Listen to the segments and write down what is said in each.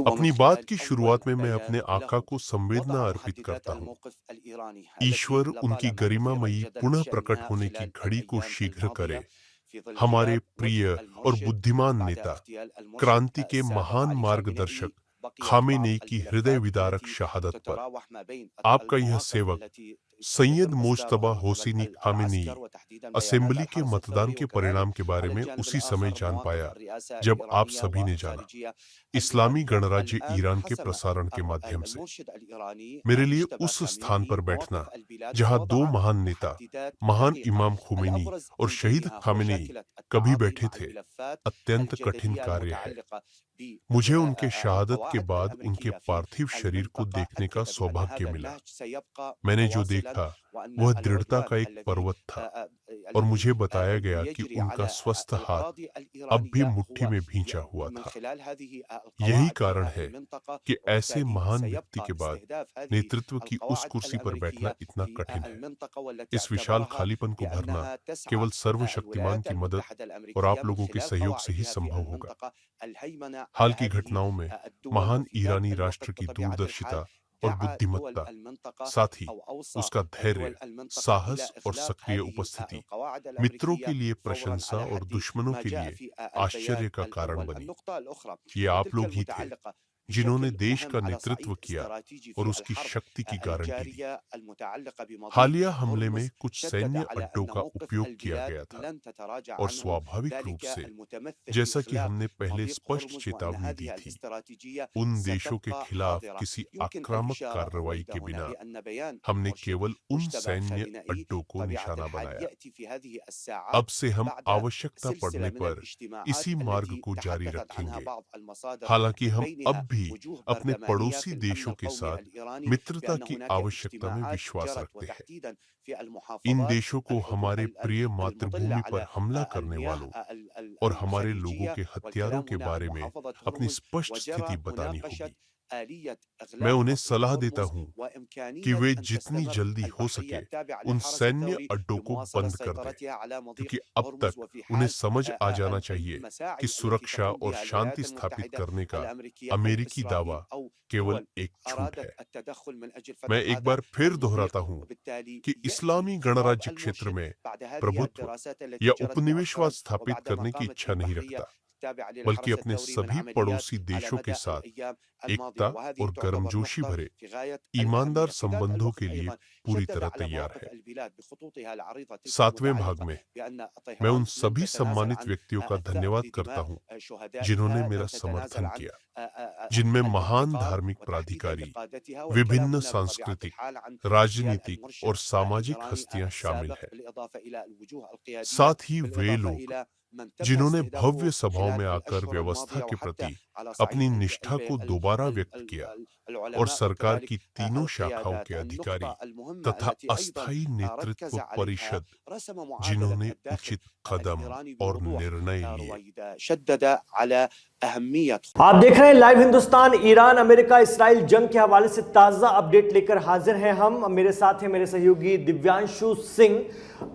अपनी बात की शुरुआत में मैं अपने आका को संवेदना अर्पित करता हूँ। ईश्वर उनकी गरिमामयी पुनः प्रकट होने की घड़ी को शीघ्र करे। हमारे प्रिय और बुद्धिमान नेता, क्रांति के महान मार्गदर्शक खामेनेई की हृदय विदारक शहादत पर आपका यह सेवक Syed Mujtaba Hosseini Khamenei assembly के मतदान के परिणाम के बारे में उसी समय जान पाया जब आप सभी ने जाना, इस्लामी गणराज्य ईरान के प्रसारण के माध्यम से। मेरे लिए उस स्थान पर बैठना जहां दो महान नेता, महान इमाम खुमैनी और शहीद खामेनेई कभी बैठे थे, अत्यंत कठिन कार्य है। मुझे उनके शहादत के बाद उनके पार्थिव शरीर को देखने का सौभाग्य मिला। मैंने जो देखा वह दृढ़ता का एक पर्वत था और मुझे बताया गया कि उनका स्वस्थ हाथ अब भी मुट्ठी में भींचा हुआ था। यही कारण है कि ऐसे महान व्यक्ति के बाद नेतृत्व की उस कुर्सी पर बैठना इतना कठिन है। इस विशाल खालीपन को भरना केवल सर्वशक्तिमान की मदद और आप लोगों के सहयोग से ही संभव होगा। हाल की घटनाओं में महान ईरानी राष्ट्र की दूरदर्शिता और बुद्धिमत्ता, साथ ही उसका धैर्य, साहस और सक्रिय उपस्थिति मित्रों के लिए प्रशंसा और दुश्मनों के लिए आश्चर्य का कारण बनी। ये आप लोग ही थे जिन्होंने देश का नेतृत्व किया और उसकी शक्ति की गारंटी दी। हालिया हमले में कुछ सैन्य अड्डों का उपयोग किया गया था और स्वाभाविक रूप से, जैसा कि हमने पहले स्पष्ट चेतावनी दी थी, उन देशों के खिलाफ किसी आक्रामक कार्रवाई के बिना हमने केवल उन सैन्य अड्डों को निशाना बनाया। अब से हम आवश्यकता पड़ने पर इसी मार्ग को जारी रखेंगे। हालांकि हम अब भी अपने पड़ोसी देशों के साथ मित्रता की आवश्यकता में विश्वास रखते हैं। इन देशों को हमारे प्रिय मातृभूमि पर हमला करने वालों और हमारे लोगों के हथियारों के बारे में अपनी स्पष्ट स्थिति बतानी होगी। मैं उन्हें सलाह देता हूं कि वे जितनी जल्दी हो सके उन सैन्य अड्डों को बंद कर दें, क्योंकि अब तक उन्हें समझ आ जाना चाहिए कि सुरक्षा और शांति स्थापित करने का अमेरिकी दावा केवल एक झूठ है। मैं एक बार फिर दोहराता हूं कि इस्लामी गणराज्य क्षेत्र में प्रभुत्व या उपनिवेशवाद स्थापित करने की इच्छा नहीं रखता, बल्कि अपने सभी पड़ोसी देशों के साथ एकता और गर्मजोशी भरे ईमानदार संबंधों के लिए पूरी तरह तैयार है। सातवें भाग में मैं उन सभी सम्मानित व्यक्तियों का धन्यवाद करता हूं जिन्होंने मेरा समर्थन किया, जिनमें महान धार्मिक प्राधिकारी, विभिन्न सांस्कृतिक, राजनीतिक और सामाजिक हस्तियां शामिल हैं। साथ ही वे लोग जिन्होंने भव्य सभाओं में आकर व्यवस्था के प्रति अपनी निष्ठा को दोबारा व्यक्त किया, और सरकार की तीनों शाखाओं के अधिकारी तथा अस्थायी नेतृत्व परिषद जिन्होंने उचित कदम और निर्णय लिए। आप देख रहे हैं live Hindustan. Iran America Israel जंग के हवाले से ताजा अपडेट लेकर हाजिर हैं हम। मेरे साथ हैं मेरे सहयोगी दिव्यांशु सिंह।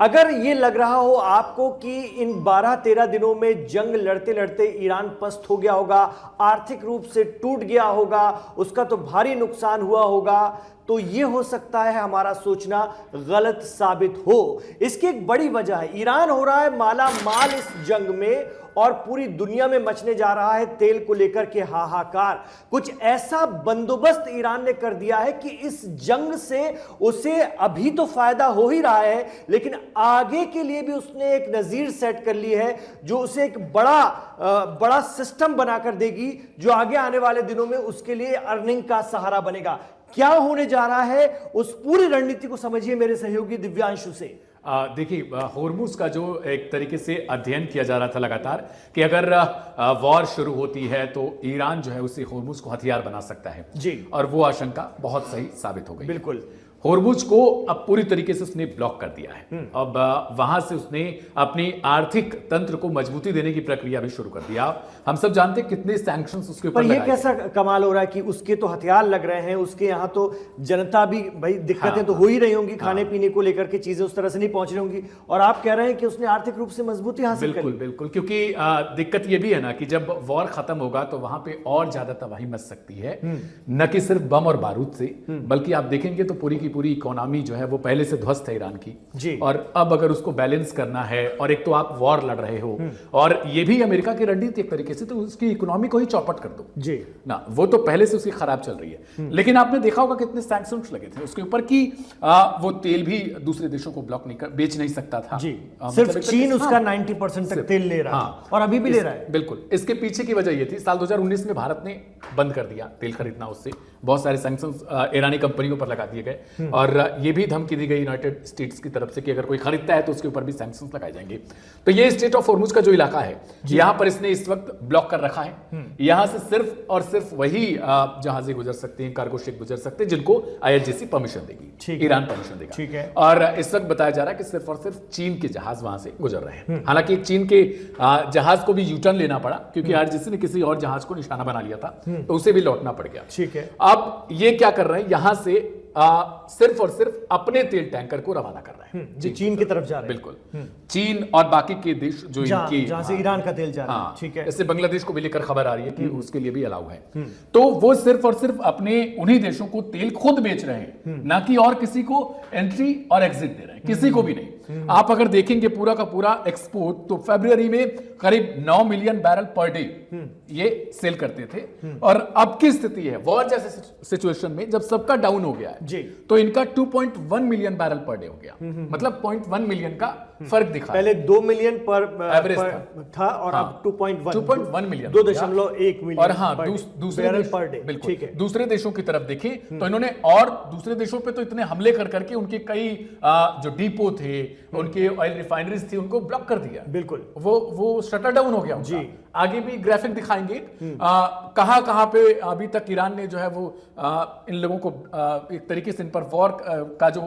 अगर ये लग रहा हो आपको कि इन 12-13 दिनों में जंग लड़ते लड़ते ईरान पस्त हो गया होगा, आर्थिक रूप से टूट गया होगा, उसका तो भारी नुकसान हुआ होगा, तो ये हो सकता है हमारा सोचना गलत साबित हो। इसकी एक बड़ी वजह है, ईरान हो रहा है माला माल इस जंग में और पूरी दुनिया में मचने जा रहा है तेल को लेकर के हाहाकार। कुछ ऐसा बंदोबस्त ईरान ने कर दिया है कि इस जंग से उसे अभी तो फायदा हो ही रहा है, लेकिन आगे के लिए भी उसने एक नजीर सेट कर ली है जो उसे एक बड़ा सिस्टम बनाकर देगी, जो आगे आने वाले दिनों में उसके लिए अर्निंग का सहारा बनेगा। क्या होने जा रहा है उस पूरी रणनीति को समझिए मेरे सहयोगी दिव्यांशु से। देखिए, होर्मुज का जो एक तरीके से अध्ययन किया जा रहा था लगातार कि अगर वॉर शुरू होती है तो ईरान जो है उसी होर्मुज को हथियार बना सकता है जी, और वो आशंका बहुत सही साबित हो गई। बिल्कुल, होर्मुज को अब पूरी तरीके से उसने ब्लॉक कर दिया है। अब वहां से उसने अपनी आर्थिक तंत्र को मजबूती देने की प्रक्रिया भी शुरू कर दिया। हम सब जानते हैं कितने सैंक्शंस उसके ऊपर पर ये लगाए कैसा कमाल हो रहा है कि उसके तो हथियार लग रहे हैं, उसके यहाँ तो जनता भी भाई दिक्कतें तो हो ही रही होंगी, खाने पीने को लेकर के चीजें उस तरह से नहीं पहुंच रही होंगी, और आप कह रहे हैं कि उसने आर्थिक रूप से मजबूती हासिल बिल्कुल करी। बिल्कुल, क्योंकि दिक्कत ये भी है ना कि जब वॉर खत्म होगा तो वहां पे और ज्यादा तबाही मच सकती है, न कि सिर्फ बम और बारूद से, बल्कि आप देखेंगे तो पूरी की पूरी इकोनॉमी जो है वो पहले से ध्वस्त है ईरान की जी। और अब अगर उसको बैलेंस करना है, और एक तो आप वॉर लड़ रहे हो और ये भी अमेरिका की रणनीति एक तरीके से, तो उसकी इकोनॉमी को ही चौपट कर दो जी ना, वो तो पहले से उसकी खराब चल रही है। लेकिन आपने देखा होगा कितने सैंक्शंस लगे थे उसके ऊपर कि वो तेल भी दूसरे देशों को ब्लॉक नहीं कर, बेच नहीं सकता था जी। मतलब सिर्फ एक चीन तरीके से- उसका 90% तक तेल ले रहा है, और अभी भी ले रहा है। बिल्कुल, इसके पीछे की वजह ये थी, साल 2019 में भारत ने बंद कर दिया तेल खरीदना उससे, बहुत सारे सैंक्शंस ईरानी कंपनियों पर लगा दिए गए, और ये भी धमकी दी गई यूनाइटेड स्टेट्स की तरफ से कि अगर कोई खरीदता है तो उसके ऊपर भी सैंक्शंस लगाए जाएंगे। तो ये स्टेट ऑफ होर्मुज का जो इलाका है, यहां पर इसने इस वक्त ब्लॉक कर रखा है। यहां से सिर्फ और सिर्फ वही जहाजें गुजर सकते हैं, कार्गो शिप गुजर सकते हैं, जिनको IRGC परमिशन देगी, ईरान परमिशन देगा। ठीक है। और इस वक्त बताया जा रहा है कि सिर्फ और सिर्फ चीन के जहाज वहां से गुजर रहे हैं। हालांकि चीन के जहाज को भी यूटर्न लेना पड़ा, क्योंकि IRGC ने किसी और जहाज को निशाना बना लिया था, तो उसे भी लौटना पड़ गया। ठीक है। अब ये क्या कर रहे हैं, यहां से सिर्फ और सिर्फ अपने तेल टैंकर को रवाना कर रहे हैं जी, चीन की तरफ जा रहे हैं। बिल्कुल, चीन और बाकी के देश जो इनकी जहां से ईरान का तेल जा रहा है। हाँ, ठीक है। इससे बांग्लादेश को भी लेकर खबर आ रही है कि उसके लिए भी अलाउ है। तो वो सिर्फ और सिर्फ अपने उन्हीं देशों को तेल खुद बेच रहे हैं, ना कि और किसी को एंट्री और एग्जिट दे रहे हैं, किसी को भी नहीं। आप अगर देखेंगे पूरा का पूरा एक्सपोर्ट, तो फरवरी में करीब 9 मिलियन बैरल पर डे ये सेल करते थे, और अब की स्थिति है वॉर जैसे सिचुएशन में जब सबका डाउन हो गया है जी, तो इनका 2.1 मिलियन बैरल पर डे हो गया, मतलब 0.1 मिलियन का फर्क दिखा। पहले 2 मिलियन पर एवरेज था, और अब 2.1 मिलियन 2.1 मिलियन और हाँ, पर दूसरे बैरल देश- पर डे। बिल्कुल, ठीक है। दूसरे देशों की तरफ देखें तो इन्होंने, और दूसरे देशों पे तो इतने हमले कर करके उनके कई जो डिपो थे, उनके ऑयल रिफाइनरीज थी, उनको ब्लॉक कर दिया। बिल्कुल, वो शटर डाउन हो गया उनका। जी। आगे भी ग्राफिक दिखाएंगे कहां कहां पे अभी तक ईरान ने जो है वो इन लोगों को एक तरीके से इन पर वॉर का जो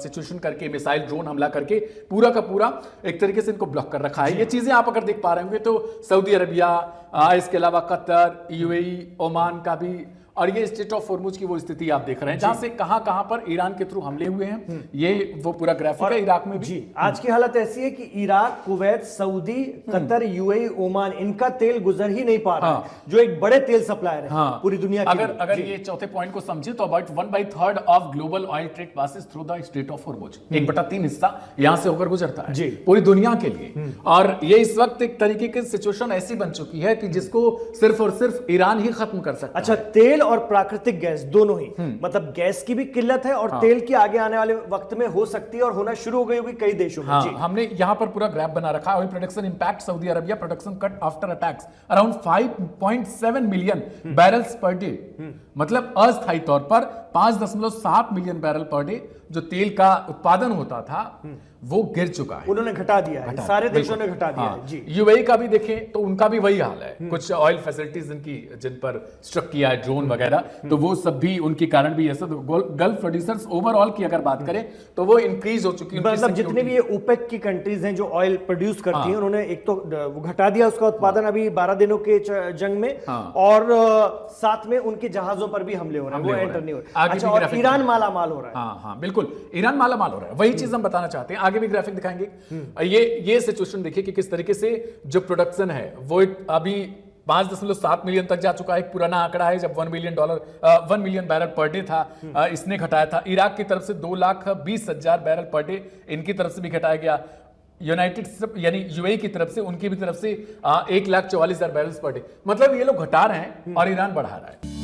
सिचुएशन करके, मिसाइल ड्रोन हमला करके पूरा का पूरा एक तरीके से इनको ब्लॉक कर रखा है। ये चीजें आप अगर देख पा रहे होंगे तो सऊदी अरबिया, इसके अलावा कतर, UAE, ओमान का भी, और ये स्टेट ऑफ होर्मुज की वो स्थिति आप देख रहे हैं जहां से कहां पर ईरान के थ्रू हमले हुए हैं। ये वो पूरा ग्राफिक है। इराक में भी जी, आज की हालत ऐसी है कि Iraq, Kuwait, Saudi, Qatar, UAE, Oman, इनका तेल गुजर ही नहीं पा रहा है, जो एक बड़े तेल सप्लायर है पूरी दुनिया के लिए। अगर ये चौथे पॉइंट को समझे तो about 1/3 of global oil trade passes through the state of Hormuz, 1/3 हिस्सा यहां से होकर गुजरता है जी, पूरी दुनिया के लिए। और ये इस वक्त एक तरीके की सिचुएशन ऐसी बन चुकी है कि जिसको सिर्फ और सिर्फ ईरान ही खत्म कर सकता है। अच्छा, तेल और प्राकृतिक गैस दोनों ही, मतलब गैस की भी किल्लत है, और तेल की आगे आने वाले वक्त में हो सकती है और होना शुरू हो गई होगी कई देशों में। जी, हमने यहां पर पूरा ग्राफ बना रखा है। Oil production impact Saudi Arabia, production cut after attacks around 5.7 million barrels per day, मतलब अस्थायी तौर पर 5.7 मिलियन बैरल पर डे जो तेल का उत्पादन होता था वो गिर चुका है। उन्होंने घटा दिया है, सारे देशों ने घटा दिया है। जी, UAE का भी देखें तो उनका भी वही हाल है। कुछ ऑयल फैसिलिटीज इनकी जिन पर स्ट्रक किया है, ड्रोन वगैरह, तो वो सब भी उनके कारण भी ऐसा। तो गल्फ प्रोड्यूसर्स ओवरऑल की अगर बात करें तो वो इंक्रीज हो चुकी है। मतलब जितने भी ये ओपेक की कंट्रीज हैं जो ऑयल प्रोड्यूस करती हैं, उन्होंने एक तो वो घटा दिया उसका उत्पादन अभी 12 दिनों के जंग में, और साथ में उनके जहाजों पर भी हमले हो रहे हैं, वो एंटर नहीं हो रहे। अच्छा, और ईरान माला माल हो रहा है। हाँ, बिल्कुल, ईरान माला माल हो रहा है। वही चीज हम बताना चाहते हैं। आगे भी ग्राफिक दिखाएंगे। ये सिचुएशन देखिए कि किस तरीके से जो प्रोडक्शन है वो अभी 5.7 मिलियन तक जा चुका है। एक पुराना आंकड़ा है जब $1 मिलियन बैरल पर डे था, इसने घटाया था। इराक की तरफ से 2,20,000 बैरल पर डे इनकी तरफ से भी घटाया गया। यूनाइटेड यानी UAE की तरफ से, उनकी भी तरफ से 1,44,000 बैरल्स पर डे, मतलब ये लोग घटा रहे हैं और ईरान बढ़ा रहा है।